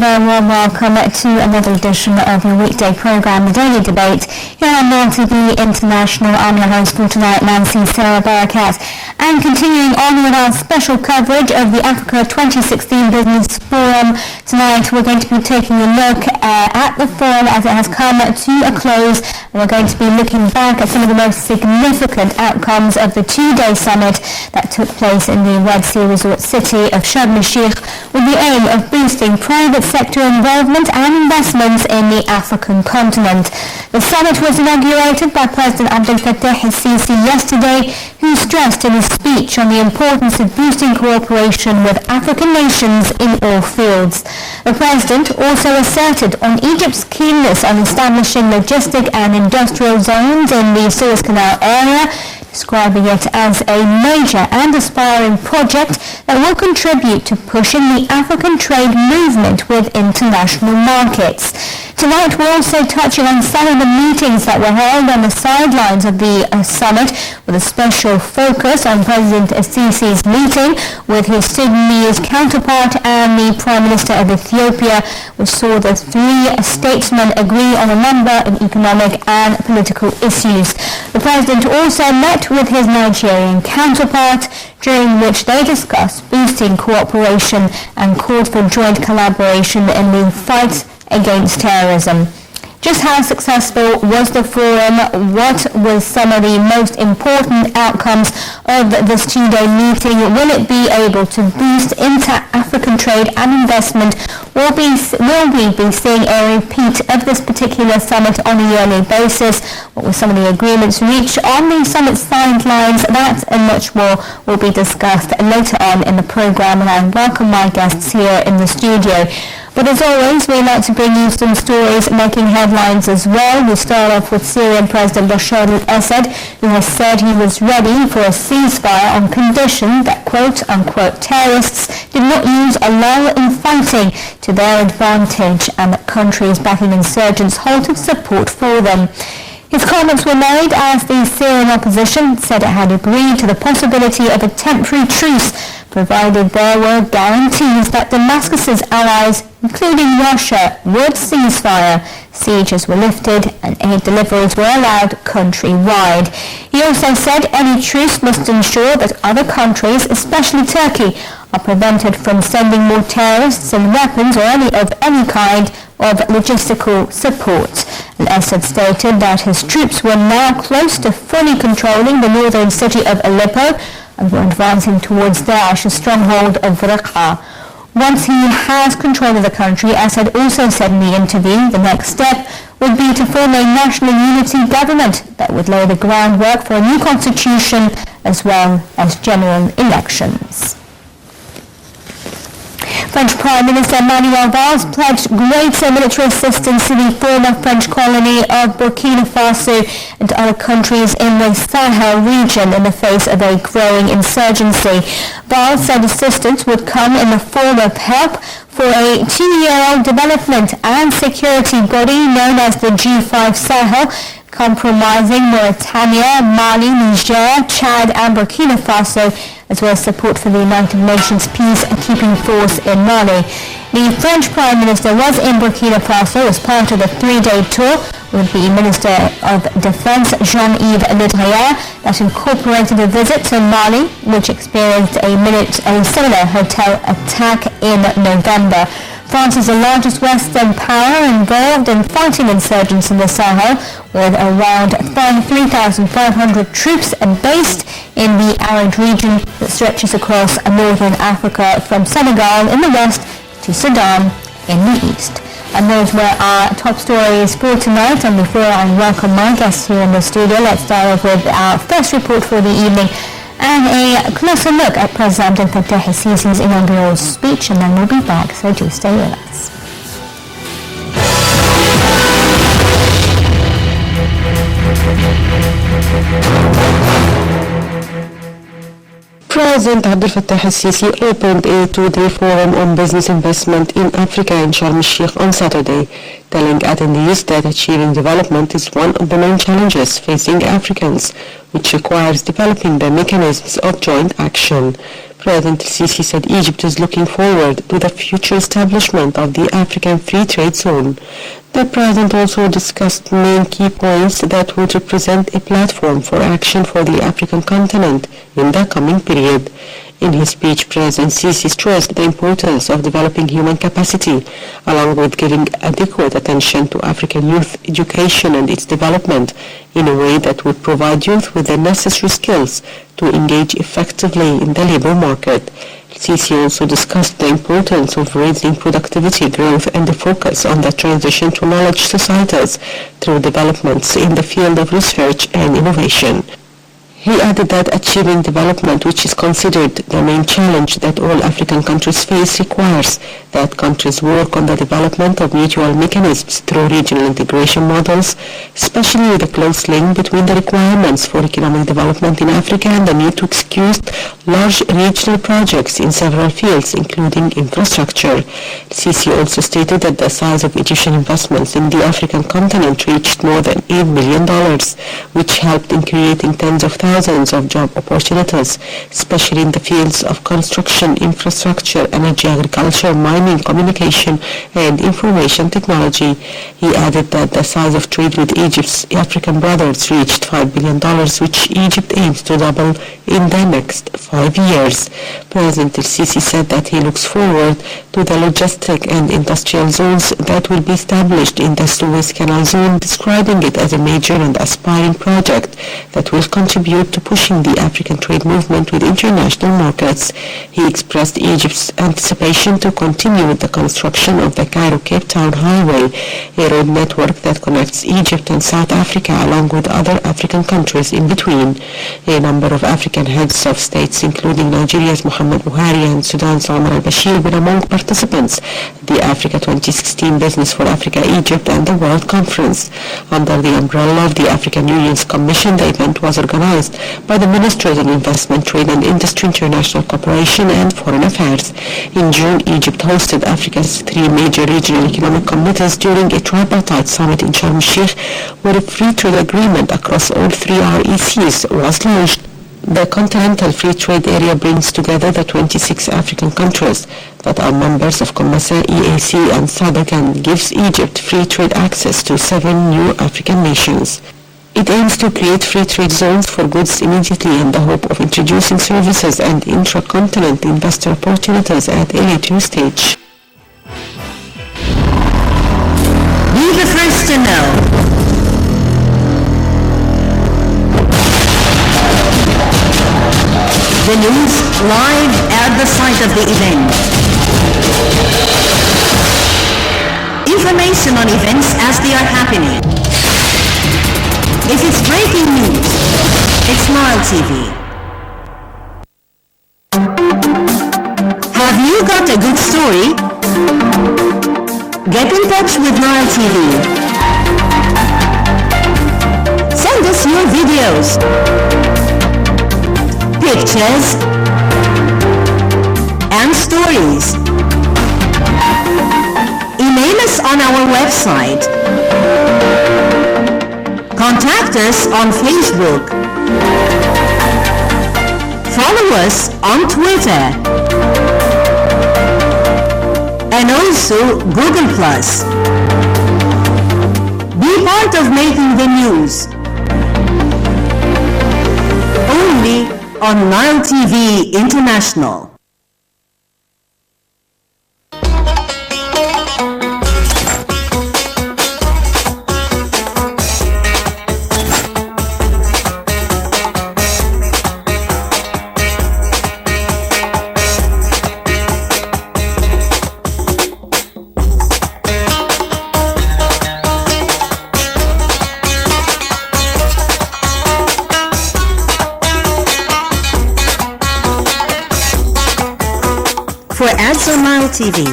very warm welcome to another edition of your weekday programme, The Daily Debate, here on Nile TV International. I'm your host for tonight, Nancy Sarah Barakat. And continuing on with our special coverage of the Africa 2016 Business Forum, tonight we're going to be taking a look at the forum as it has come to a close. And we're going to be looking back at some of the most significant outcomes of the two-day summit that took place in the Red Sea resort city of Sharm el-Sheikh, with the aim of boosting private sector involvement and investments in the African continent. The summit was inaugurated by President Abdel Fattah el-Sisi yesterday, who stressed in his speech on the importance of boosting cooperation with African nations in all fields. The President also asserted on Egypt's keenness on establishing logistic and industrial zones in the Suez Canal area, describing it as a major and aspiring project that will contribute to pushing the African trade movement with international markets. Tonight we're also touching on some of the meetings that were held on the sidelines of the summit, with a special focus on President el-Sisi's meeting with his Sudanese counterpart and the Prime Minister of Ethiopia, which saw the three statesmen agree on a number of economic and political issues. The President also met with his Nigerian counterpart, during which they discussed boosting cooperation and called for joint collaboration in the fight against terrorism. Just how successful was the forum? What was some of the most important outcomes of this two-day meeting? Will it be able to boost inter-African trade and investment? Will we be seeing a repeat of this particular summit on a yearly basis? What were some of the agreements reached on the summit sidelines? That and much more will be discussed later on in the program, and I welcome my guests here in the studio. But as always, we like to bring you some stories making headlines as well. We start off with Syrian President Bashar al-Assad, who has said he was ready for a ceasefire on condition that quote-unquote terrorists did not use a lull in fighting to their advantage, and that countries backing insurgents halted support for them. His comments were made as the Syrian opposition said it had agreed to the possibility of a temporary truce, provided there were guarantees that Damascus's allies, including Russia, would ceasefire, sieges were lifted, and aid deliveries were allowed countrywide. He also said any truce must ensure that other countries, especially Turkey, are prevented from sending more terrorists and weapons or any kind of logistical support. Al-Assad stated that his troops were now close to fully controlling the northern city of Aleppo and were advancing towards Daesh's stronghold of Raqqa. Once he has control of the country, Assad also said in the interview, the next step would be to form a national unity government that would lay the groundwork for a new constitution as well as general elections. French Prime Minister Manuel Valls pledged greater military assistance to the former French colony of Burkina Faso and other countries in the Sahel region in the face of a growing insurgency. Valls said assistance would come in the form of help for a 2-year-old development and security body known as the G5 Sahel, comprising Mauritania, Mali, Niger, Chad and Burkina Faso, as well as support for the United Nations peacekeeping force in Mali. The French Prime Minister was in Burkina Faso as part of a 3-day tour with the Minister of Defense Jean-Yves Le Drian that incorporated a visit to Mali, which experienced a similar hotel attack in November. France is the largest Western power involved in fighting insurgents in the Sahel, with around 3,500 troops based in the arid region that stretches across northern Africa from Senegal in the west to Sudan in the east. And those were our top stories for tonight. And before I welcome my guests here in the studio, let's start off with our first report for the evening and a closer look at President Abdel Fattah el-Sisi's inaugural speech, and then we'll be back, so do stay with us. President Abdel Fattah el-Sisi opened a two-day forum on business investment in Africa in Sharm el-Sheikh on Saturday, telling attendees that achieving development is one of the main challenges facing Africans, which requires developing the mechanisms of joint action. President al-Sisi said Egypt is looking forward to the future establishment of the African Free Trade Zone. The President also discussed main key points that would represent a platform for action for the African continent in the coming period. In his speech, President Sisi stressed the importance of developing human capacity, along with giving adequate attention to African youth education and its development in a way that would provide youth with the necessary skills to engage effectively in the labor market. Sisi also discussed the importance of raising productivity growth and the focus on the transition to knowledge societies through developments in the field of research and innovation. He added that achieving development, which is considered the main challenge that all African countries face, requires that countries work on the development of mutual mechanisms through regional integration models, especially the close link between the requirements for economic development in Africa and the need to execute large regional projects in several fields, including infrastructure. Sisi also stated that the size of Egyptian investments in the African continent reached more than $8 billion, which helped in creating tens of thousands of job opportunities, especially in the fields of construction, infrastructure, energy, agriculture, mining, communication, and information technology. He added that the size of trade with Egypt's African brothers reached $5 billion, which Egypt aims to double in the next 5 years. President al-Sisi said that he looks forward to the logistic and industrial zones that will be established in the Suez Canal zone, describing it as a major and aspiring project that will contribute to pushing the African trade movement with international markets. He expressed Egypt's anticipation to continue with the construction of the Cairo-Cape Town Highway, a road network that connects Egypt and South Africa along with other African countries in between. A number of African heads of states, including Nigeria's Muhammad Buhari and Sudan's Omar al-Bashir, were among participants at the Africa 2016 Business for Africa, Egypt and the World Conference. Under the umbrella of the African Union's Commission, the event was organized by the Ministries of Investment, Trade and Industry, International Cooperation and Foreign Affairs. In June, Egypt hosted Africa's 3 major regional economic committees during a tripartite summit in Sharm el-Sheikh, where a free trade agreement across all 3 RECs was launched. The Continental Free Trade Area brings together the 26 African countries that are members of COMESA, EAC and SADC and gives Egypt free trade access to 7 new African nations. It aims to create free trade zones for goods immediately in the hope of introducing services and intra-continent investor opportunities at a later stage. Be the first to know. The news live at the site of the event. Information on events as they are happening. If it's breaking news, it's Nile TV. Have you got a good story? Get in touch with Nile TV. Send us your videos, pictures, and stories. Email us on our website. Contact us on Facebook. Follow us on Twitter. And also Google+. Be part of making the news. Only on Nile TV International. For ads on Nile TV,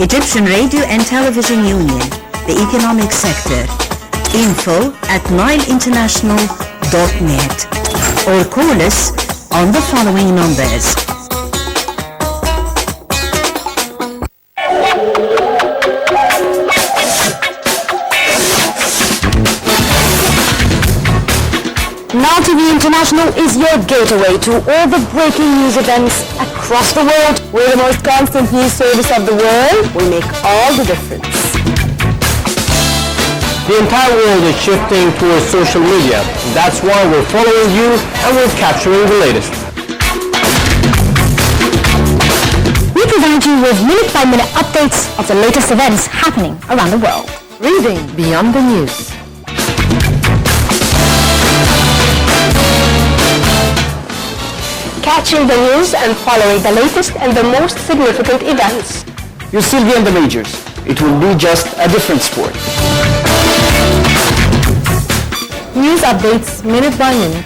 Egyptian Radio and Television Union, the economic sector, info@nileinternational.net or call us on the following numbers. Nile TV International is your gateway to all the breaking news events across the world. We're the most constant news service of the world. We make all the difference. The entire world is shifting towards social media. That's why we're following you and we're capturing the latest. We provide you with minute-by-minute updates of the latest events happening around the world. Reading beyond the news. Catching the news and following the latest and the most significant events. You'll still be in the majors. It will be just a different sport. News updates minute by minute.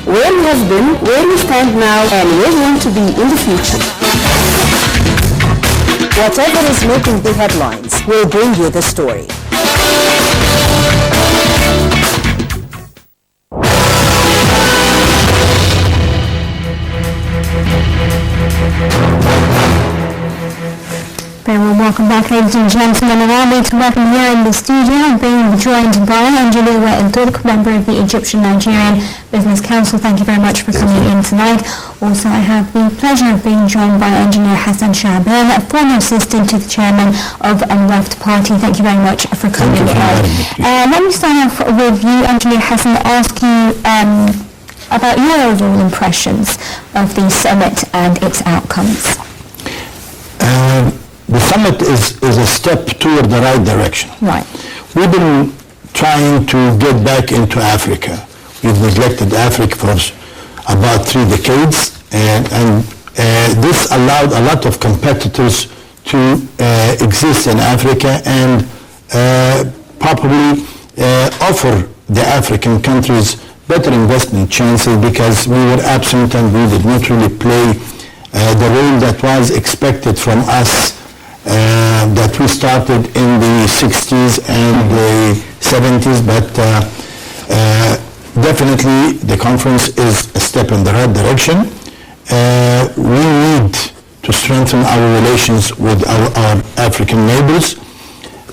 Where we have been, where we stand now, and where we want to be in the future. Whatever is making the headlines, we'll bring you the story. Very well, welcome back, ladies and gentlemen. Allow me to welcome here in the studio, being joined by Engineer Wael Turk, member of the Egyptian-Nigerian Business Council. Thank you very much for coming in tonight. Also, I have the pleasure of being joined by Engineer Hassan Shaban, a former assistant to the chairman of a left party. Thank you very much for coming in. Let me start off with you, Engineer Hassan, ask you about your overall impressions of the summit and its outcomes. The summit is a step toward the right direction. Right. We've been trying to get back into Africa. We've neglected Africa for about 3 decades, and this allowed a lot of competitors to exist in Africa and probably offer the African countries better investment chances, because we were absent and we did not really play the role that was expected from us, that we started in the 60s and the 70s, but definitely the conference is a step in the right direction. We need to strengthen our relations with our African neighbors.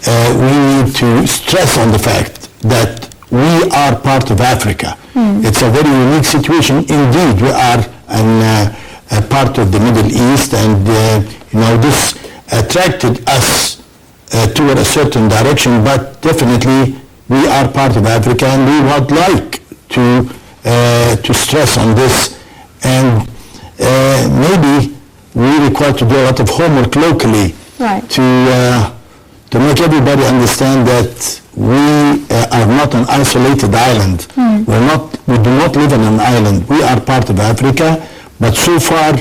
We need to stress on the fact that we are part of Africa. It's a very unique situation. Indeed, we are a part of the Middle East, and this attracted us toward a certain direction, but definitely we are part of Africa, and we would like to stress on this, and maybe we require to do a lot of homework locally, right, to make everybody understand that we are not an isolated island. We do not live on an island. We are part of Africa, but so far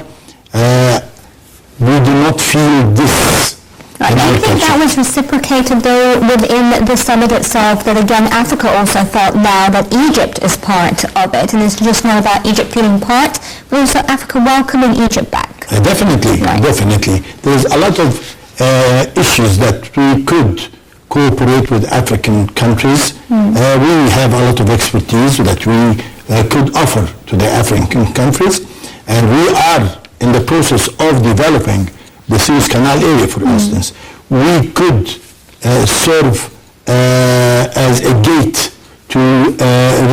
we do not feel this. Right. Do you think that was reciprocated though within the summit itself, that again Africa also felt now that Egypt is part of it, and it's just not about Egypt feeling part, but also Africa welcoming Egypt back? Definitely, right. Definitely. There's a lot of issues that we could cooperate with African countries. We have a lot of expertise that we could offer to the African countries, and we are in the process of developing the Suez Canal area, for instance. We could serve as a gate to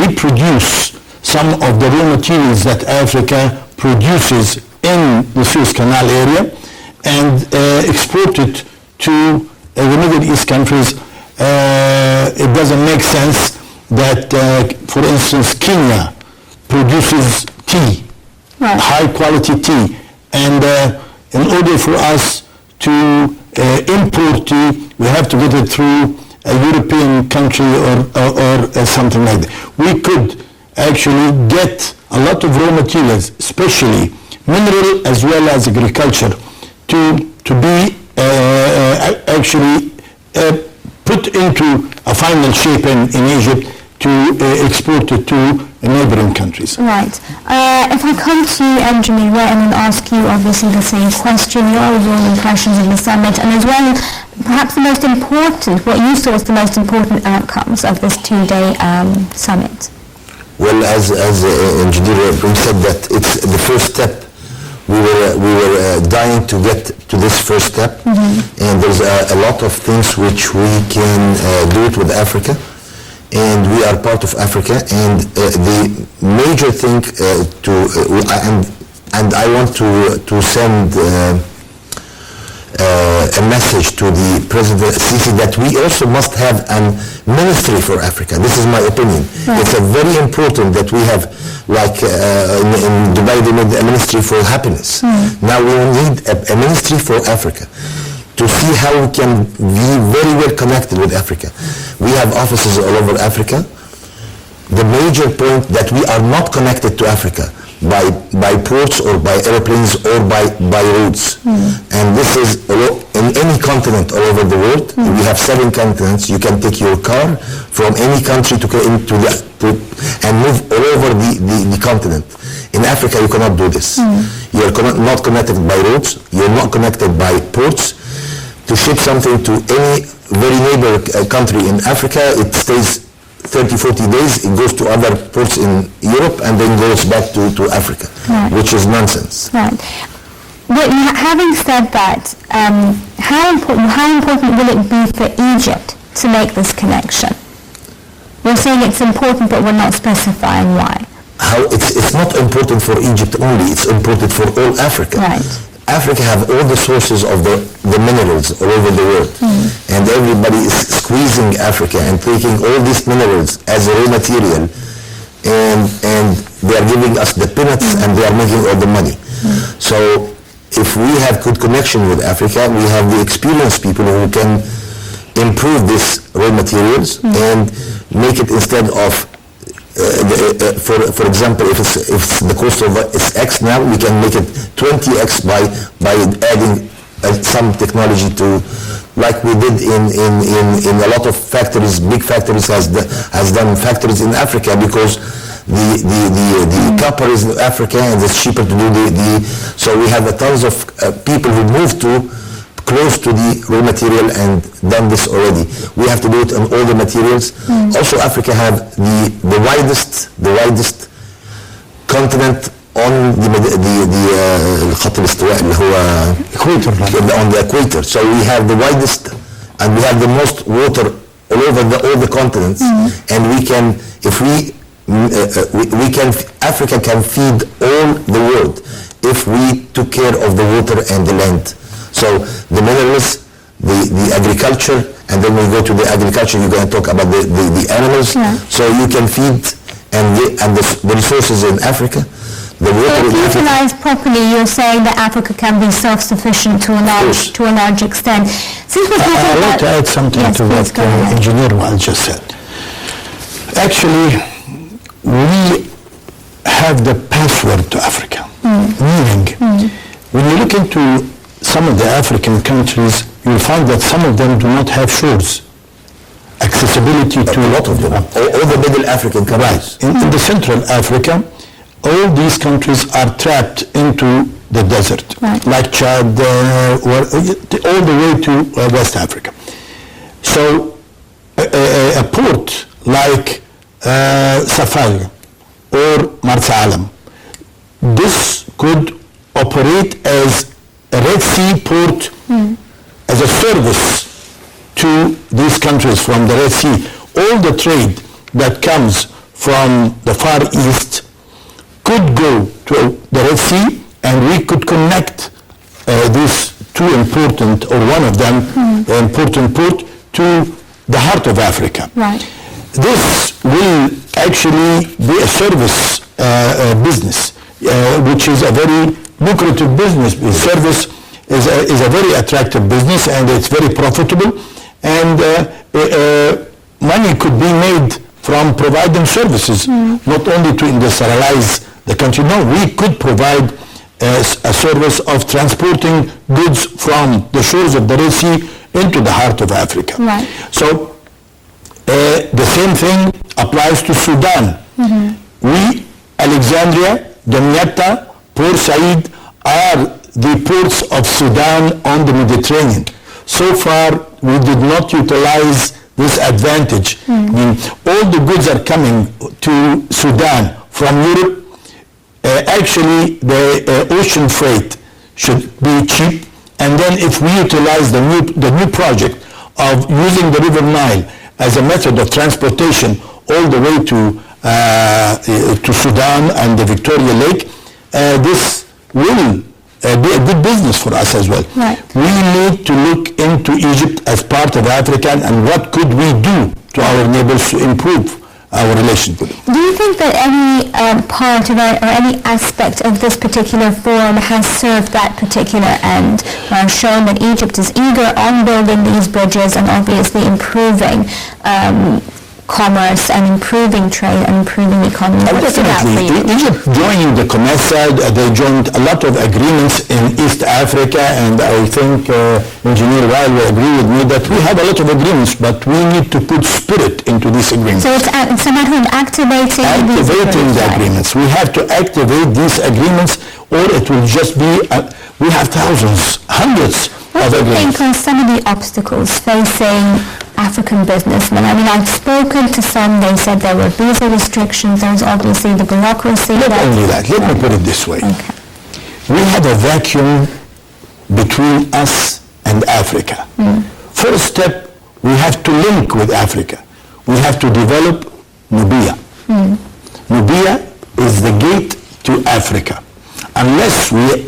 reproduce some of the raw materials that Africa produces in the Suez Canal area and export it to the Middle East countries. It doesn't make sense that, for instance, Kenya produces tea, right, high quality tea, and in order for us to import tea, we have to get it through a European country or something like that. We could actually get a lot of raw materials, especially mineral as well as agriculture, to be actually put into a final shape in Egypt to export it to neighboring countries. Right. If I come to you, Engineer Wael, and ask you obviously the same question, your overall impressions of the summit, and as well perhaps the most important, what you saw as the most important outcomes of this 2-day summit. Well, as Engineer Ibrahim said, that it's the first step. We were dying to get to this first step, and there's a lot of things which we can do it with Africa, and we are part of Africa. And the major thing and I want to send a message to the President Sisi that we also must have a ministry for Africa. This is my opinion. Right. It's very important that we have, like in Dubai they made a ministry for happiness. Now we need a ministry for Africa to see how we can be very well connected with Africa. We have offices all over Africa. The major point that we are not connected to Africa by ports or by airplanes or by roads. And this is in any continent all over the world. We have 7 continents. You can take your car from any country and move all over the continent. In Africa, you cannot do this. You're not connected by roads. You're not connected by ports. To ship something to any very neighbor country in Africa, it stays 30, 40 days, it goes to other ports in Europe and then goes back to Africa, right, which is nonsense. Right. But having said that, how important will it be for Egypt to make this connection? We're saying it's important, but we're not specifying why. It's not important for Egypt only, it's important for all Africa. Right. Africa have all the sources of the minerals all over the world, and everybody is squeezing Africa and taking all these minerals as a raw material, and they are giving us the peanuts and they are making all the money. So if we have good connection with Africa, we have the experienced people who can improve these raw materials and make it, instead of for example, if the cost of is X now, we can make it 20X by adding some technology to, like we did in a lot of factories. Big factories has done factories in Africa because the copper is in Africa and it's cheaper to do so we have tons of people who move to close to the raw material and done this already. We have to do it on all the materials. Also, Africa have the widest continent on الخط الاستواء اللي هو on the equator. So we have the widest and we have the most water all over all the continents, and we can, if we can, Africa can feed all the world if we took care of the water and the land. So the minerals, the agriculture, and then we go to the agriculture, you're going to talk about the animals. So you can feed and the resources in Africa. The water if utilized properly, you're saying that Africa can be self-sufficient to a large extent. Since we're talking I'd like to add something to what Engineer Wael just said. Actually, we have the password to Africa. Meaning, when you look into some of the African countries, you'll find that some of them do not have shores. Accessibility to a lot of them. All the Middle African countries. Right. In the Central Africa, all these countries are trapped into the desert, like Chad, all the way to West Africa. So a port like Safari or Marsa Alam, this could operate as a Red Sea port as a service to these countries from the Red Sea. All the trade that comes from the Far East could go to the Red Sea, and we could connect these two important, or one of them, important port to the heart of Africa. Right. This will actually be a service business, which is a very lucrative business. Service is a very attractive business, and it's very profitable, and money could be made from providing services, not only to industrialize the country. No, we could provide a service of transporting goods from the shores of the Red Sea into the heart of Africa. Right. So the same thing applies to Sudan. We, Alexandria, Damietta, Port Said are the ports of Sudan on the Mediterranean. So far, we did not utilize this advantage. I mean, all the goods are coming to Sudan from Europe. Actually, the ocean freight should be cheap, and then if we utilize the new project of using the River Nile as a method of transportation all the way to Sudan and the Victoria Lake, this will be a good business for us as well. Right. We need to look into Egypt as part of Africa, and what could we do to our neighbors to improve our relations with them. Do you think that any part of it or any aspect of this particular forum has served that particular end, or shown that Egypt is eager on building these bridges and obviously improving commerce and improving trade and improving economy? What stood out for you? Egypt joining the COMESA, they joined a lot of agreements in East Africa, and I think Engineer Wael will agree with me that we have a lot of agreements, but we need to put spirit into these agreements. So it's a matter of activating the agreements. We have to activate these agreements, or it will just be, we have thousands, hundreds What of do you agreements. think are some of the obstacles facing African businessmen? I mean, I've spoken to some, they said there were visa restrictions, there's obviously the bureaucracy. Not only that, let me put it this way. Okay. We have a vacuum between us and Africa. First step, we have to link with Africa. We have to develop Nubia. Nubia is the gate to Africa. Unless we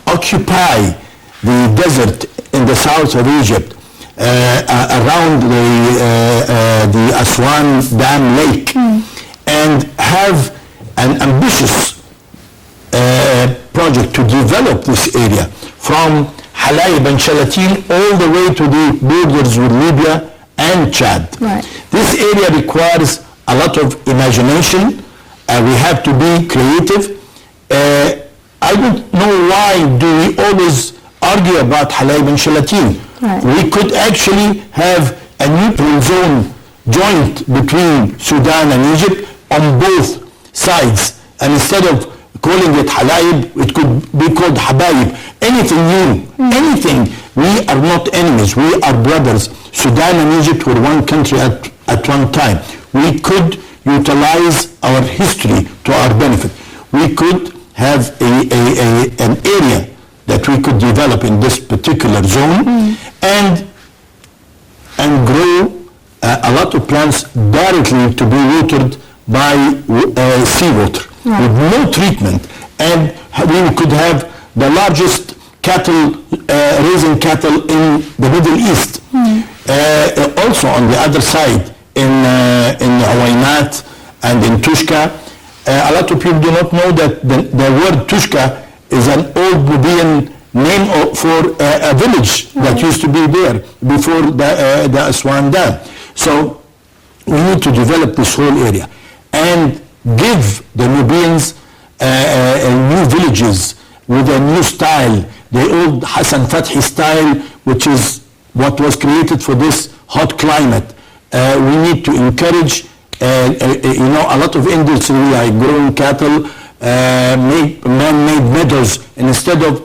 occupy the desert in the south of Egypt, around the Aswan Dam Lake, and have an ambitious project to develop this area from Halayb and Shalatin all the way to the borders with Libya and Chad. Right. This area requires a lot of imagination. We have to be creative. I don't know why do we always argue about Halayb and Shalatin. Right. We could actually have a neutral zone joint between Sudan and Egypt on both sides. And instead of calling it Halayb, it could be called Habayib. Anything new, anything. We are not enemies. We are brothers. Sudan and Egypt were one country at one time. We could utilize our history to our benefit. We could have an area that we could develop in this particular zone and grow a lot of plants directly to be watered by seawater with no treatment. And we could have the largest cattle, raising cattle in the Middle East. Also on the other side, in Huwaynat and in Tushka, a lot of people do not know that the word Tushka is an old Nubian name for a village that used to be there before the Aswan Dam. So we need to develop this whole area and give the Nubians new villages with a new style, the old Hassan Fathi style, which is what was created for this hot climate. We need to encourage a lot of industry like growing cattle, man-made meadows, and instead of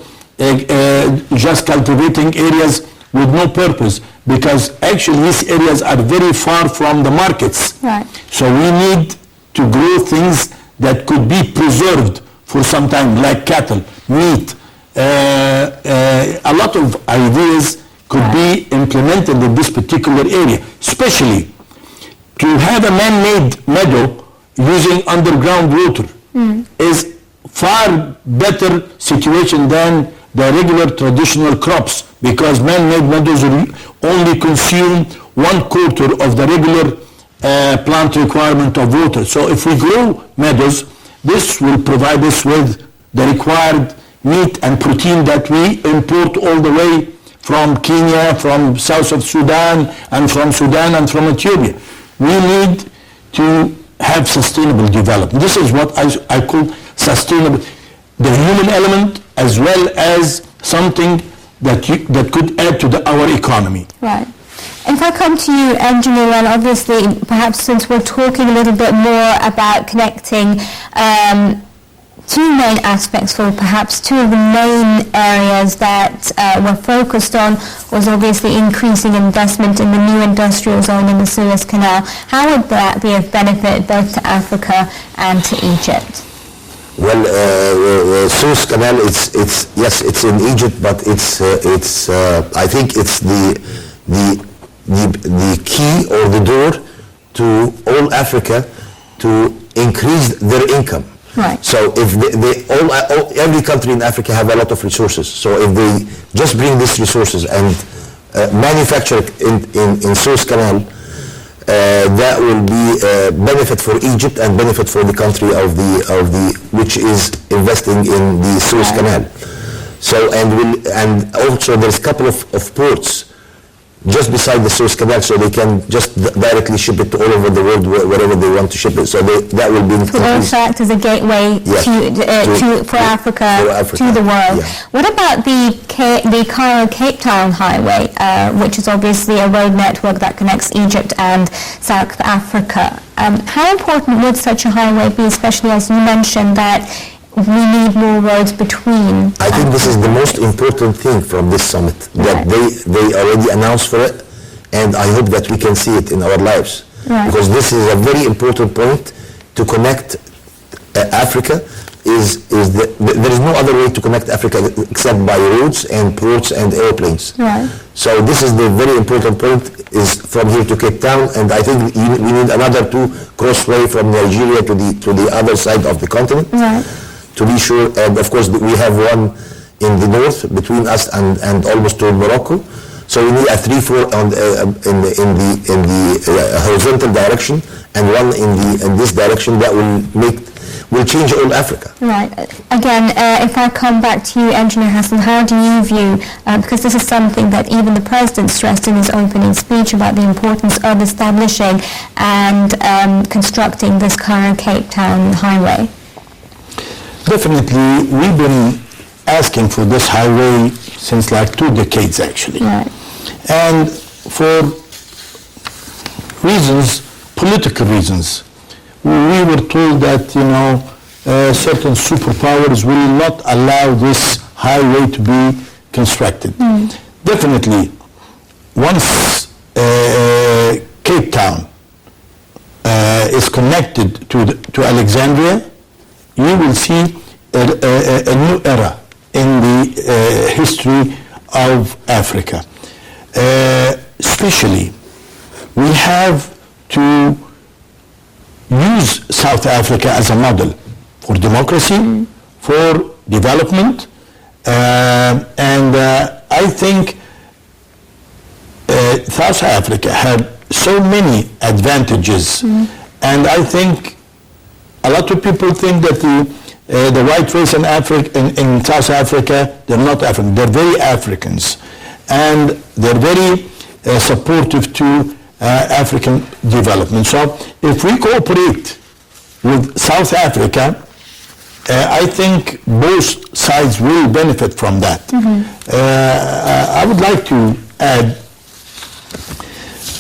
just cultivating areas with no purpose, because actually these areas are very far from the markets. Right. So we need to grow things that could be preserved for some time, like cattle, meat. A lot of ideas could be implemented in this particular area, especially to have a man-made meadow using underground water is far better situation than the regular traditional crops, because man-made meadows will only consume 1/4 of the regular plant requirement of water. So if we grow meadows, this will provide us with the required meat and protein that we import all the way from Kenya, from south of Sudan, and from Ethiopia. We need to have sustainable development. This is what I call sustainable, the human element as well as something that could add to our economy. Right. If I come to you, Engineer, and obviously perhaps since we're talking a little bit more about connecting two main aspects, or perhaps two of the main areas that were focused on was obviously increasing investment in the new industrial zone in the Suez Canal. How would that be of benefit both to Africa and to Egypt? Well, Suez Canal, it's in Egypt, but I think it's the the key or the door to all Africa to increase their income. Right. So if every country in Africa have a lot of resources. So if they just bring these resources and manufacture in Suez Canal, that will be a benefit for Egypt and benefit for the country of the which is investing in the Suez Canal. So and also there's a couple of ports just beside the Suez Canal, so they can just directly ship it to all over the world wherever they want to ship it. So that will be also act as a gateway for Africa to the world. Yeah. What about the Cairo-Cape Town highway, which is obviously a road network that connects Egypt and South Africa? How important would such a highway be, especially as you mentioned that we need more roads between? I think this is the most important thing from this summit, that they already announced for it, and I hope that we can see it in our lives. Right. Because this is a very important point to connect Africa. There is no other way to connect Africa except by roads and ports and airplanes. Right. So this is the very important point, is from here to Cape Town, and I think we need another two crossway from Nigeria to the other side of the continent. Right. To be sure, and of course we have one in the north between us and almost to Morocco. So we need a 3-4 in the horizontal direction, and one in this direction that will change all Africa. Right. Again, if I come back to you, Engineer Hassan, how do you view, because this is something that even the President stressed in his opening speech about the importance of establishing and constructing this Cairo-Cape Town highway? Definitely, we've been asking for this highway since like 2 decades actually. Right. And for reasons, political reasons, we were told that, certain superpowers will not allow this highway to be constructed. Definitely, once Cape Town is connected to Alexandria, you will see a new era in the history of Africa. Especially, we have to use South Africa as a model for democracy, for development, and I think South Africa had so many advantages, and I think a lot of people think that the white race in South Africa, they're not African, they're very Africans, and they're very supportive to African development. So if we cooperate with South Africa, I think both sides will benefit from that. I would like to add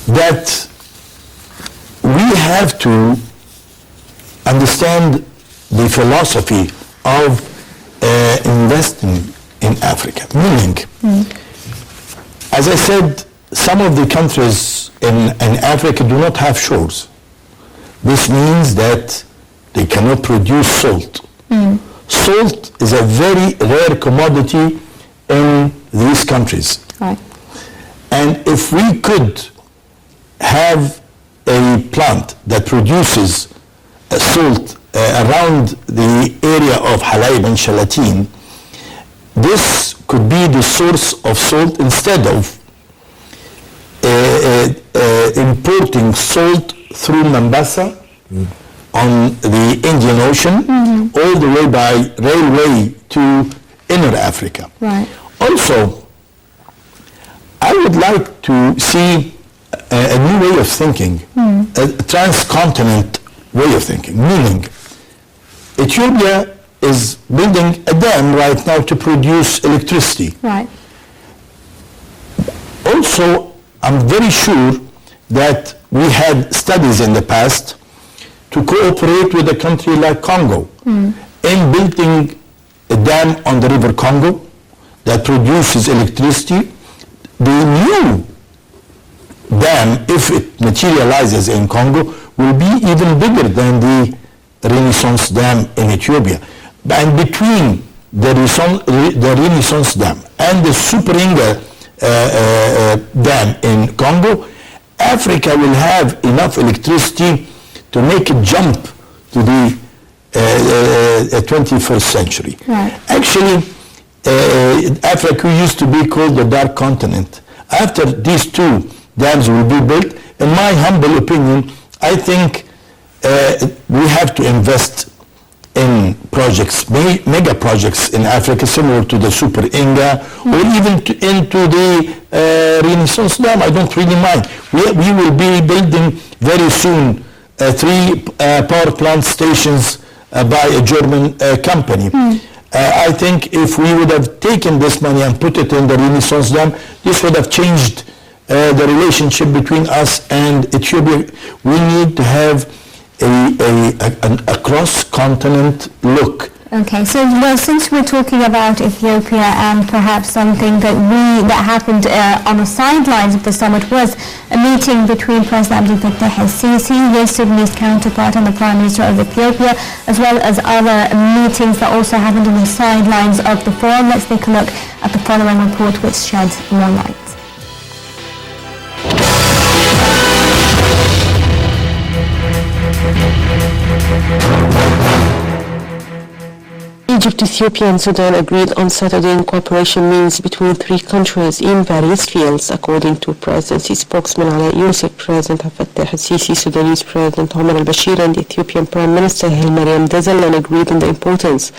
that we have to understand the philosophy of investing in Africa. Meaning, as I said, some of the countries in Africa do not have shores. This means that they cannot produce salt. Salt is a very rare commodity in these countries. Right. And if we could have a plant that produces salt around the area of Halaib and Shalatin, this could be the source of salt instead of importing salt through Mombasa on the Indian Ocean all the way by railway to inner Africa. Right. Also, I would like to see a new way of thinking, a transcontinent way of thinking, meaning Ethiopia is building a dam right now to produce electricity. Right. Also, I'm very sure that we had studies in the past to cooperate with a country like Congo in building a dam on the river Congo that produces electricity. The new dam, if it materializes in Congo, will be even bigger than the Renaissance Dam in Ethiopia. And between the Renaissance Dam and the Superinga Dam in Congo, Africa will have enough electricity to make a jump to the 21st century. Right. Actually, Africa used to be called the Dark Continent. After these two dams will be built, in my humble opinion, I think we have to invest in projects, mega projects in Africa, similar to the Super Inga, or even into the Renaissance Dam. I don't really mind. We will be building very soon 3 power plant stations by a German company. I think if we would have taken this money and put it in the Renaissance Dam, this would have changed the relationship between us and Ethiopia. We need to have a cross-continent look. Okay, so well, since we're talking about Ethiopia and perhaps something that happened on the sidelines of the summit was a meeting between President Abdel Fattah al-Sisi, his Sudanese counterpart, and the Prime Minister of Ethiopia, as well as other meetings that also happened on the sidelines of the forum. Let's take a look at the following report, which sheds more light. Egypt, Ethiopia and Sudan agreed on Saturday on cooperation means between 3 countries in various fields, according to presidency spokesman Ala Yusuf. President Fattah al-Sisi, Sudanese President Omar al-Bashir and Ethiopian Prime Minister Hailemariam Desalegn agreed on the importance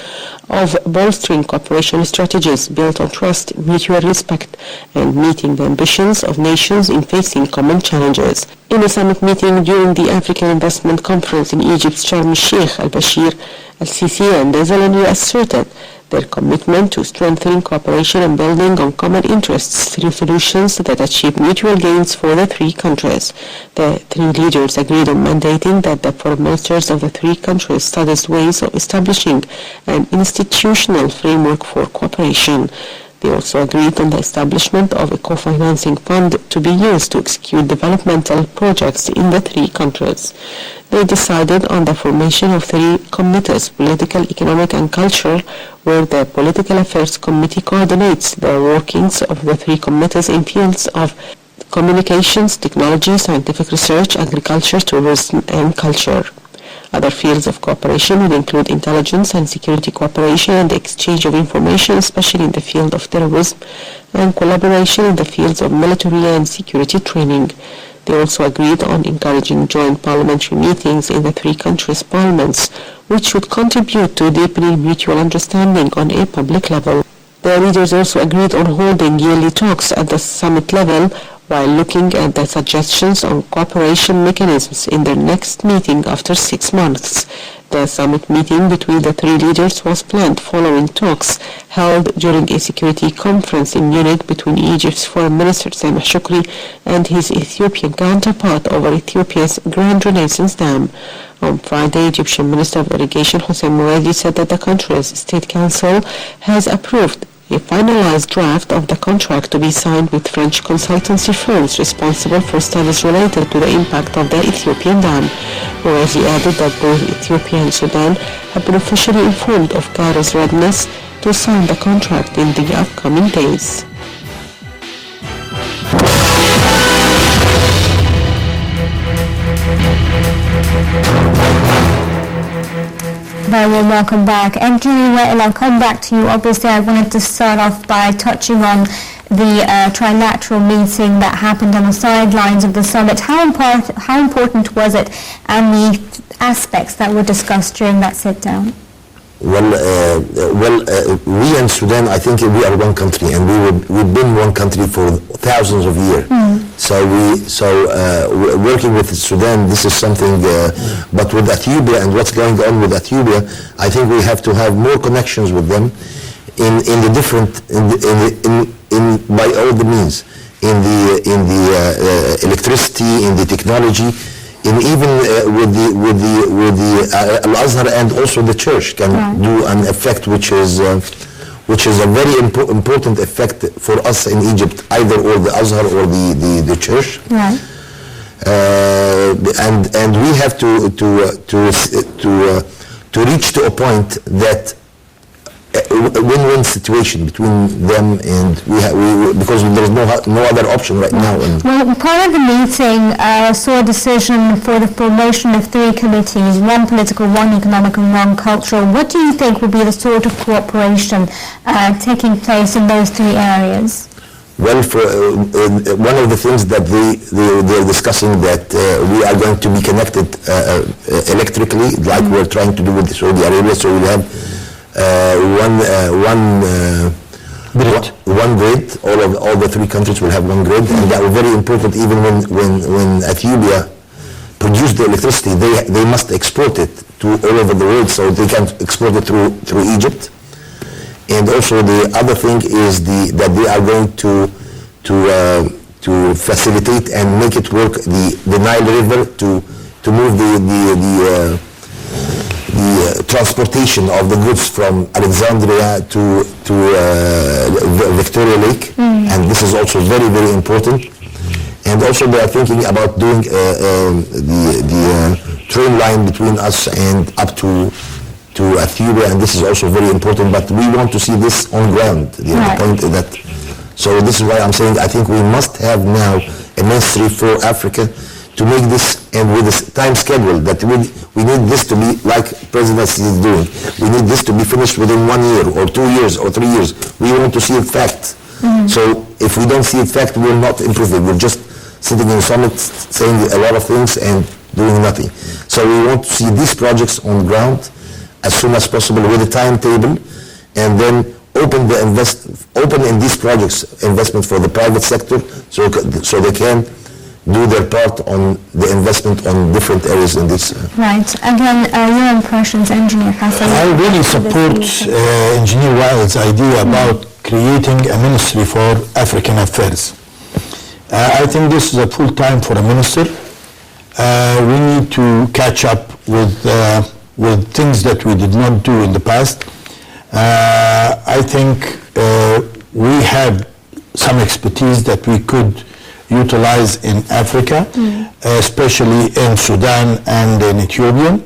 of bolstering cooperation strategies built on trust, mutual respect and meeting the ambitions of nations in facing common challenges. In a summit meeting during the African Investment Conference in Egypt's Sharm el-Sheikh, al-Bashir, al-Sisi and Desalegn asserted their commitment to strengthening cooperation and building on common interests through solutions that achieve mutual gains for the 3 countries. The 3 leaders agreed on mandating that the foreign ministers of the 3 countries study ways of establishing an institutional framework for cooperation. They also agreed on the establishment of a co-financing fund to be used to execute developmental projects in the 3 countries. They decided on the formation of 3 committees, political, economic and cultural, where the Political Affairs Committee coordinates the workings of the 3 committees in fields of communications, technology, scientific research, agriculture, tourism and culture. Other fields of cooperation would include intelligence and security cooperation and the exchange of information, especially in the field of terrorism, and collaboration in the fields of military and security training. They also agreed on encouraging joint parliamentary meetings in the 3 countries' parliaments, which would contribute to deepening mutual understanding on a public level. The leaders also agreed on holding yearly talks at the summit level while looking at the suggestions on cooperation mechanisms in their next meeting after 6 months. The summit meeting between the 3 leaders was planned following talks held during a security conference in Munich between Egypt's Foreign Minister Sameh Shoukry and his Ethiopian counterpart over Ethiopia's Grand Renaissance Dam. On Friday, Egyptian Minister of Irrigation Hossein Mouradi said that the country's State Council has approved a finalized draft of the contract to be signed with French consultancy firms responsible for studies related to the impact of the Ethiopian dam. Mouradi added that both Ethiopia and Sudan have been officially informed of Cairo's readiness to sign the contract in the upcoming days. Very well, welcome back. And Julie, I'll come back to you. Obviously, I wanted to start off by touching on the trilateral meeting that happened on the sidelines of the summit. How important was it, and the aspects that were discussed during that sit-down? We and Sudan, I think we are one country, and we've been one country for thousands of years. So working with Sudan, this is something. But with Ethiopia and what's going on with Ethiopia, I think we have to have more connections with them in the different by all the means, in the electricity, in the technology. And even with the Al-Azhar and also the church can do an effect which is a very important effect for us in Egypt, either or the Azhar or the church. Right. And we have to reach to a point that a win-win situation between them, and because there's no other option right now. And Well, part of the meeting saw a decision for the formation of 3 committees, one political, one economic and one cultural. What do you think will be the sort of cooperation taking place in those 3 areas? well, for one of the things that they're discussing, that we are going to be connected electrically, like we're trying to do with Saudi Arabia, so we'll have one grid. All the 3 countries will have one grid, and that was very important. Even when Ethiopia produce the electricity, they must export it to all over the world, so they can export it through Egypt. And also the other thing is that they are going to facilitate and make it work the Nile River to move the transportation of the goods from Alexandria to Victoria Lake, and this is also very, very important. And also they are thinking about doing the train line between us and up to Ethiopia, and this is also very important, but we want to see this on ground. The point is that, so this is why I'm saying I think we must have now a ministry for Africa to make this, and with this time schedule, that we need this to be like presidency is doing. We need this to be finished within 1 year or 2 years or 3 years. We want to see it fact. So if we don't see it fact, we're not improving. We're just sitting in summits saying a lot of things and doing nothing. So we want to see these projects on ground as soon as possible with a timetable, and then open in these projects investment for the private sector, so they can do their part on the investment on different areas in this. Right. Again, your impressions, Engineer Hassan. I really support Engineer Wael's idea about creating a ministry for African affairs. I think this is a full time for a minister. We need to catch up with things that we did not do in the past. I think we have some expertise that we could utilize in Africa, especially in Sudan and in Ethiopia.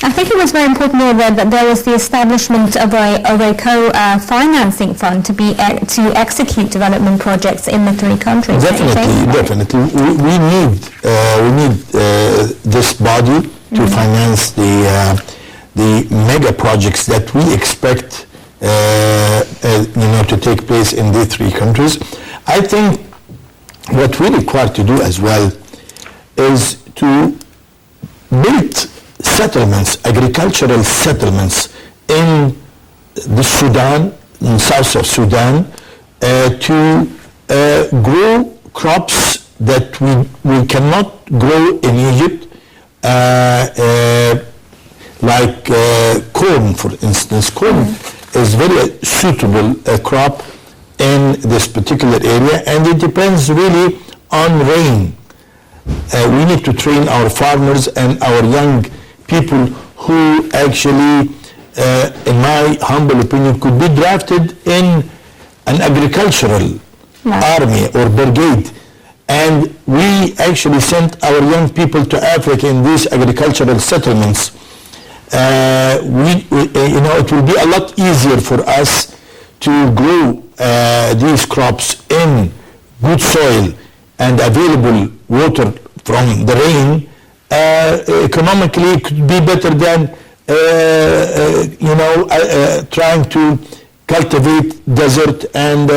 I think it was very important that there was the establishment of a co-financing fund to execute development projects in the 3 countries. Definitely. We need this body to finance the mega projects that we expect to take place in the 3 countries. I think what we require to do as well is to build settlements, agricultural settlements in the Sudan, in south of Sudan, to grow crops that we cannot grow in Egypt, like corn, for instance. Corn is very suitable crop in this particular area, and it depends really on rain. We need to train our farmers and our young people who actually, in my humble opinion, could be drafted in an agricultural army or brigade. And we actually sent our young people to Africa in these agricultural settlements. It will be a lot easier for us to grow these crops in good soil and available water from the rain. Economically, it could be better than trying to cultivate desert, and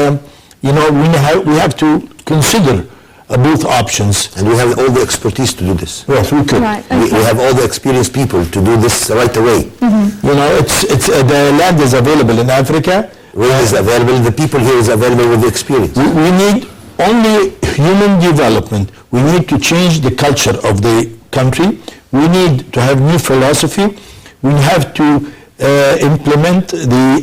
we have to consider both options. And we have all the expertise to do this. Yes, we could. Right, okay. We have all the experienced people to do this right away. It's the land is available in Africa. Land is available. The people here is available with the experience. We need only human development. We need to change the culture of the country. We need to have new philosophy. We have to implement the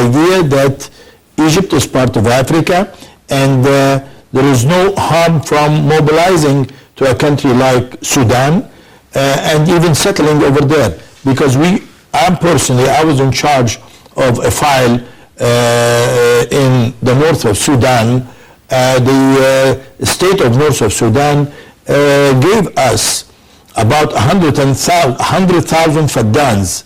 idea that Egypt is part of Africa, and there is no harm from mobilizing to a country like Sudan and even settling over there, because I was in charge of a file in the north of Sudan. The state of north of Sudan gave us about 100,000 faddans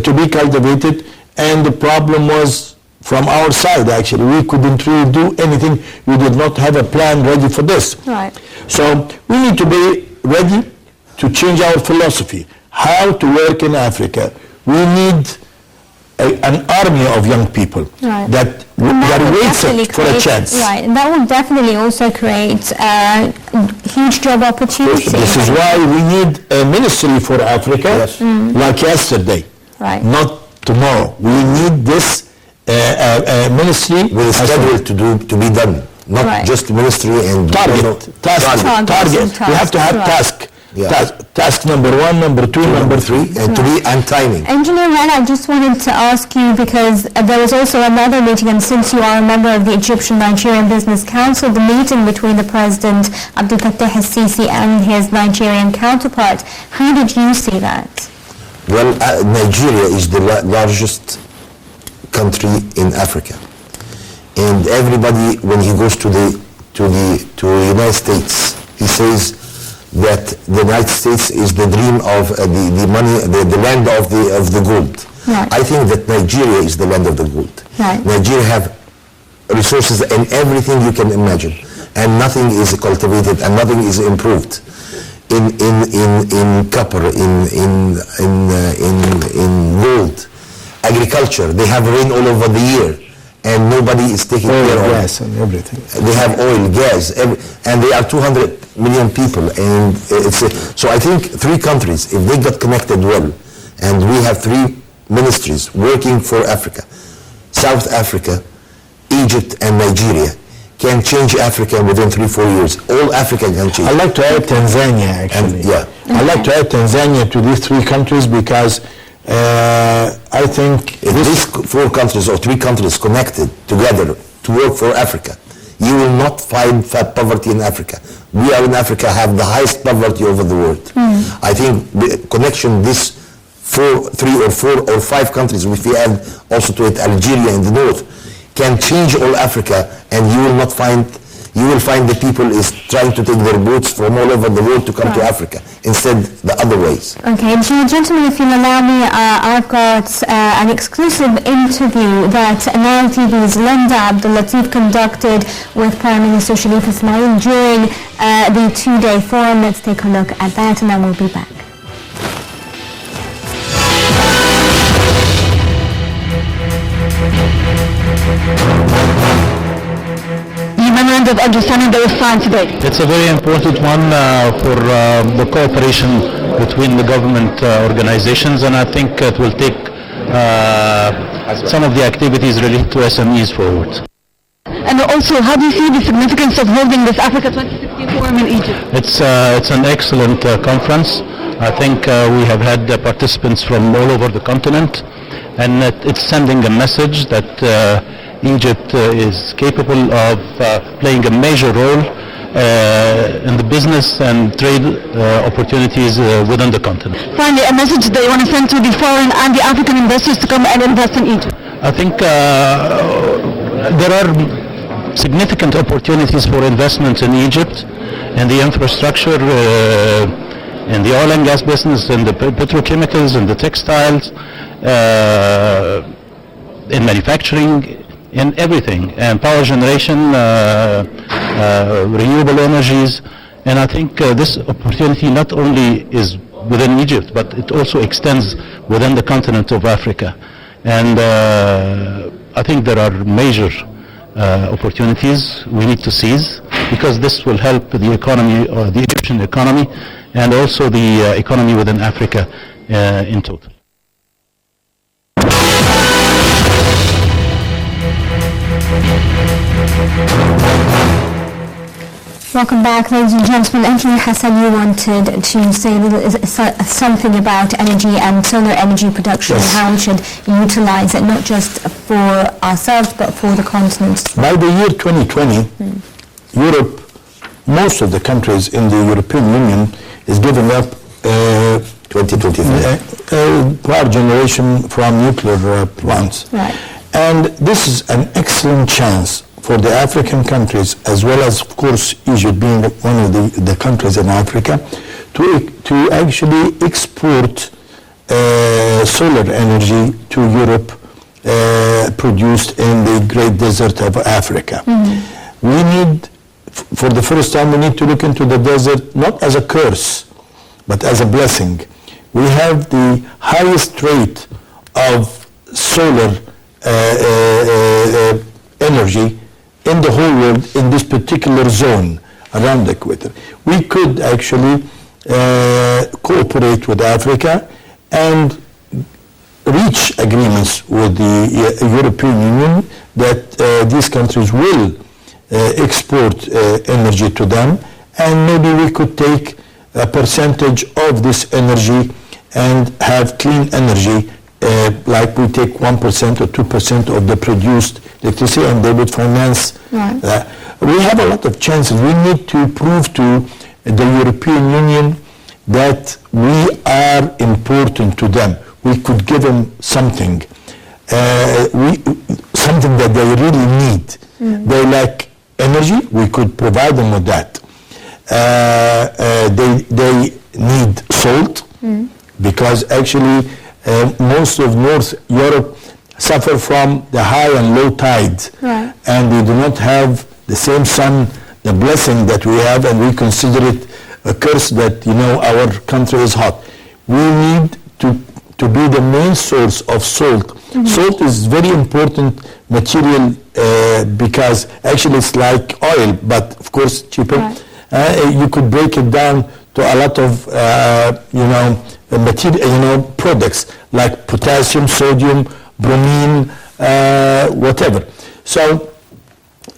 to be cultivated, and the problem was from our side actually. We couldn't really do anything. We did not have a plan ready for this. Right. So we need to be ready to change our philosophy, how to work in Africa. We need an army of young people that waits for a chance. Right, and that will definitely also create huge job opportunities. This is why we need a ministry for Africa, like yesterday, not tomorrow. We need this ministry with a schedule to be done, not just ministry and target. We have to have task. Task number 1, number 2, number 3, and to be on timing. Engineer Wael, I just wanted to ask you, because there was also another meeting, and since you are a member of the Egyptian-Nigerian Business Council, the meeting between the President Abdel Fattah al-Sisi and his Nigerian counterpart. How did you see that? Well, Nigeria is the largest country in Africa, and everybody, when he goes to the United States, he says that the United States is the dream of the money, the land of the gold. Right. I think that Nigeria is the land of the gold. Right. Nigeria have resources in everything you can imagine, and nothing is cultivated and nothing is improved. In copper, in gold, agriculture. They have rain all over the year, and nobody is taking care of gas and everything. They have oil, gas, and they are 200 million people, and so I think 3 countries, if they got connected well, and we have 3 ministries working for Africa, South Africa, Egypt, and Nigeria, can change Africa within 3-4 years. All Africa can change. I'd like to add Tanzania, actually. I'd like to add Tanzania to these 3 countries, because I think if these 4 countries or 3 countries connected together to work for Africa, you will not find poverty in Africa. We are in Africa have the highest poverty over the world. I think the connection, this 3 or 4 or 5 countries, if we add also to it Algeria in the north, can change all Africa, and you will find the people is trying to take their boats from all over the world to come to Africa, instead the other ways. Okay, gentlemen, if you'll allow me, I've got an exclusive interview that Nile TV's Linda Abdul Latif conducted with Prime Minister Sharif Ismail during the 2-day forum. Let's take a look at that, and then we'll be back. Memorandum of understanding that was signed today. It's a very important one for the cooperation between the government organizations, and I think it will take some of the activities related to SMEs forward. And also, how do you see the significance of holding this Africa 2016 forum in Egypt? It's an excellent conference. I think we have had participants from all over the continent, and it's sending a message that Egypt is capable of playing a major role in the business and trade opportunities within the continent. Finally, a message that you want to send to the foreign and the African investors to come and invest in Egypt? I think there are significant opportunities for investments in Egypt, in the infrastructure, in the oil and gas business, in the petrochemicals, in the textiles, in manufacturing, in everything, and power generation, renewable energies. And I think this opportunity not only is within Egypt, but it also extends within the continent of Africa. And I think there are major opportunities we need to seize, because this will help the economy, or the Egyptian economy, and also the economy within Africa in total. Welcome back, ladies and gentlemen. Engineer Hassan, you wanted to say something about energy and solar energy production, and how we should utilize it, not just for ourselves, but for the continent. By the year 2020, Europe, most of the countries in the European Union is giving up 2023 power generation from nuclear plants. Right. And this is an excellent chance for the African countries, as well as, of course, Egypt being one of the countries in Africa, to actually export solar energy to Europe produced in the Great Desert of Africa. We need, for the first time, we need to look into the desert not as a curse, but as a blessing. We have the highest rate of solar energy in the whole world in this particular zone around the equator. We could actually cooperate with Africa and reach agreements with the European Union that these countries will export energy to them, and maybe we could take a percentage of this energy and have clean energy, like we take 1% or 2% of the produced electricity, and they would finance that. We have a lot of chances. We need to prove to the European Union that we are important to them. We could give them something, something that they really need. They lack energy, we could provide them with that. They need salt, because actually most of North Europe suffer from the high and low tides, and we do not have the same sun, the blessing that we have, and we consider it a curse that, our country is hot. We need to be the main source of salt. Salt is very important material because actually it's like oil, but of course cheaper. You could break it down to a lot of material, products like potassium, sodium, bromine, whatever. So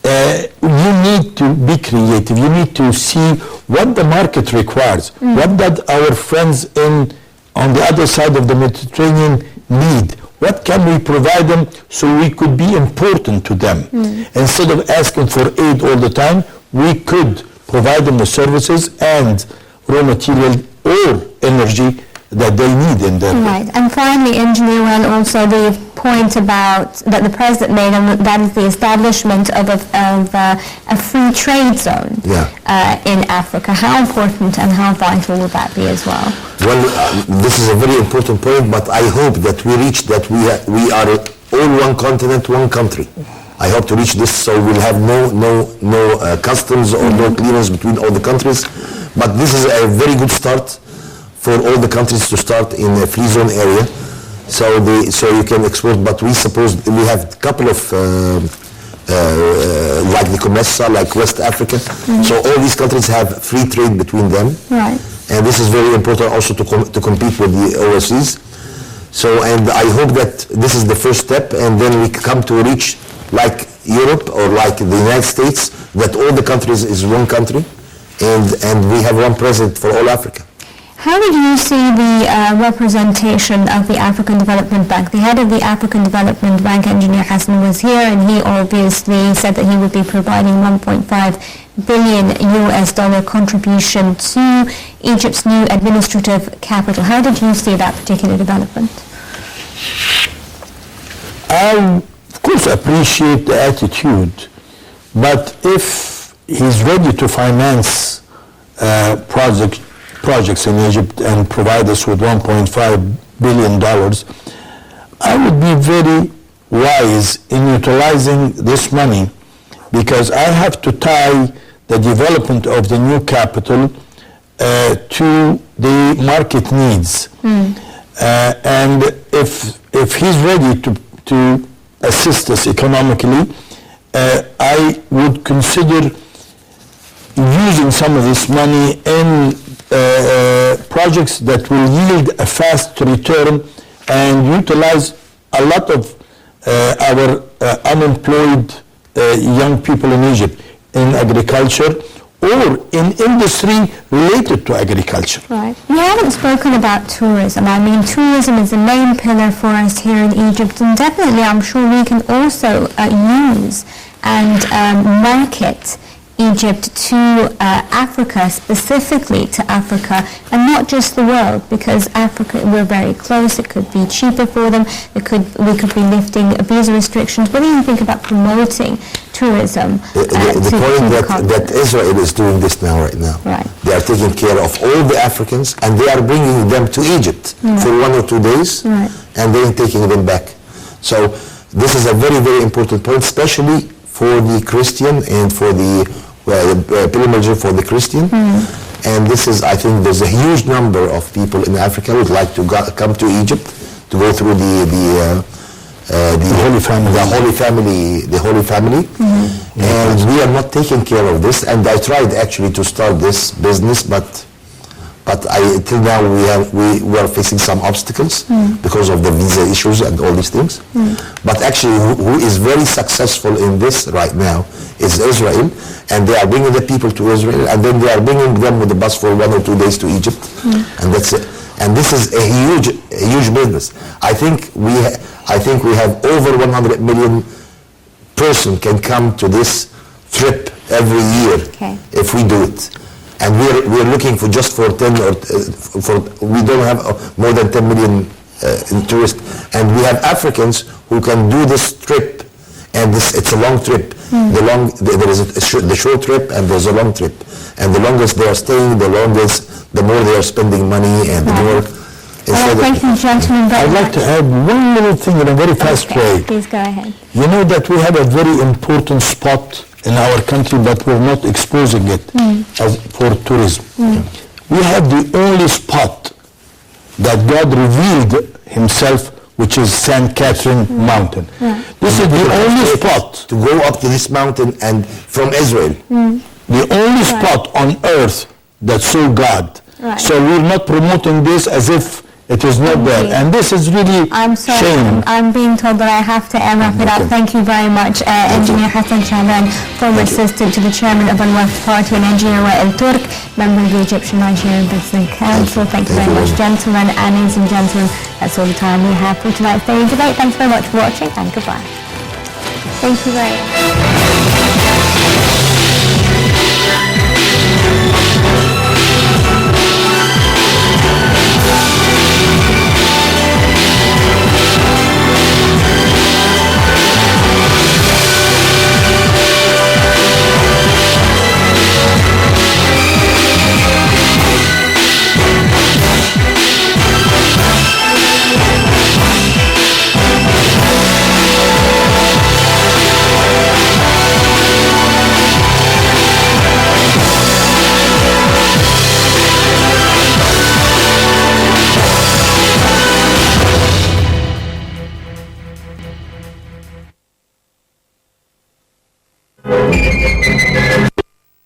you need to be creative. You need to see what the market requires, what that our friends on the other side of the Mediterranean need. What can we provide them so we could be important to them? Instead of asking for aid all the time, we could provide them with services and raw material or energy that they need in their Right. And finally, Engineer Wael, also the point about that the President made, and that is the establishment of a free trade zone in Africa. How important and how vital would that be as well? Well, this is a very important point, but I hope that we reach that we are all one continent, one country. I hope to reach this, so we'll have no customs or no clearance between all the countries. But this is a very good start for all the countries to start in a free zone area, so you can export. But we suppose we have a couple of like the Comesa, like West Africa. So all these countries have free trade between them. Right. And this is very important also to compete with the overseas. So, and I hope that this is the first step, and then we come to reach like Europe or like the United States, that all the countries is one country, and we have one president for all Africa. How did you see the representation of the African Development Bank? The head of the African Development Bank, Engineer Hassan, was here, and he obviously said that he would be providing $1.5 billion contribution to Egypt's new administrative capital. How did you see that particular development? I, of course, appreciate the attitude, but if he's ready to finance projects in Egypt and provide us with $1.5 billion, I would be very wise in utilizing this money, because I have to tie the development of the new capital to the market needs. And if he's ready to assist us economically, I would consider using some of this money in projects that will yield a fast return and utilize a lot of our unemployed young people in Egypt in agriculture or in industry related to agriculture. Right. We haven't spoken about tourism. I mean, tourism is the main pillar for us here in Egypt, and definitely I'm sure we can also use and market Egypt to Africa, specifically to Africa, and not just the world, because Africa, we're very close, it could be cheaper for them, we could be lifting visa restrictions. What do you think about promoting tourism the point that Israel is doing this right now. Right. They are taking care of all the Africans, and they are bringing them to Egypt for 1 or 2 days, and then taking them back. So this is a very, very important point, especially for the Christian and for the pilgrimage for the Christian. And this is, I think, there's a huge number of people in Africa who would like to come to Egypt to go through the Holy Family. And we are not taking care of this. And I tried actually to start this business, but till now we are facing some obstacles because of the visa issues and all these things. But actually, who is very successful in this right now is Israel, and they are bringing the people to Israel, and then they are bringing them with the bus for 1 or 2 days to Egypt, and that's it. And this is a huge business. I think we have over 100 million person can come to this trip every year if we do it. And we're looking for just for 10 or we don't have more than 10 million tourists, and we have Africans who can do this trip, and it's a long trip. There is the short trip and there's a long trip, and the longest they are staying, the more they are spending money, and the more. Thank you, gentlemen. I'd like to add one little thing in a very fast way. Please go ahead. You know that we have a very important spot in our country, but we're not exposing it as for tourism. We have the only spot that God revealed himself, which is St. Catherine Mountain. This is the only spot to go up to this mountain, and from Israel. The only spot on earth that saw God. So we're not promoting this as if it is not there, and this is really shame. I'm being told that I have to wrap it up. Thank you very much, Engineer Hassan Shahban, former assistant to the chairman of Al-Wafd Party, and Engineer Wael Turk, member of the Egyptian-Nigerian Business Council. Thank you very much, gentlemen. And ladies and gentlemen, that's all the time we have for tonight's Daily Debate. Thanks very much for watching, and goodbye. Thank you very much.